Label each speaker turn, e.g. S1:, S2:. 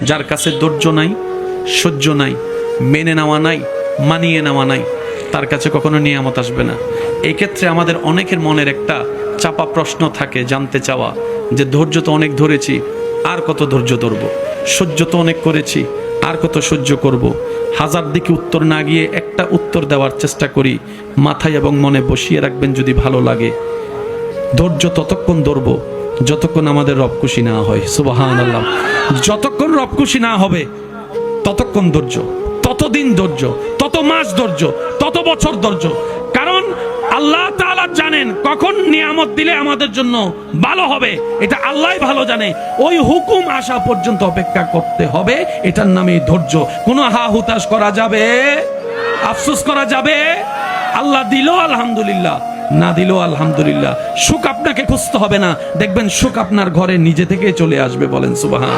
S1: যার কাছে ধৈর্য নাই, সহ্য নাই, মেনে নেওয়া নাই, মানিয়ে নেওয়া নাই, তার কাছে কখনো নিয়ামত আসবে না। এই ক্ষেত্রে আমাদের অনেকের মনের একটা চাপা প্রশ্ন থাকে, জানতে চাওয়া যে ধৈর্য তো অনেক ধরেছি, আর কত ধৈর্য ধরবো, সহ্য তো অনেক করেছি, আর কত সহ্য করব। হাজার দিকে উত্তর না গিয়ে একটা উত্তর দেওয়ার চেষ্টা করি, মাথায় এবং মনে বসিয়ে রাখবেন যদি ভালো লাগে। ধৈর্য ততক্ষণ ধরবো যতক্ষণ আমাদের রব খুশি না হয়। সুবহানাল্লাহ। যতক্ষণ রব খুশি না হবে ততক্ষণ ধৈর্য, ততদিন ধৈর্য, তত মাস ধৈর্য, তত বছর ধৈর্য। কারণ আল্লাহ তাআলা জানেন কখন নিয়ামত দিলে আমাদের জন্য ভালো হবে, এটা আল্লাহই ভালো জানে। ওই হুকুম আসা পর্যন্ত অপেক্ষা করতে হবে, এটার নামই ধৈর্য। কোনো হা হুতাশ করা যাবে, আফসোস করা যাবে? আল্লাহ দিল আলহামদুলিল্লাহ, না দিল আলহামদুলিল্লাহ। সুখ আপনাকে খুঁজতে হবে না, দেখবেন সুখ আপনার ঘরে নিজে থেকেই চলে আসবে। বলেন সুবহান।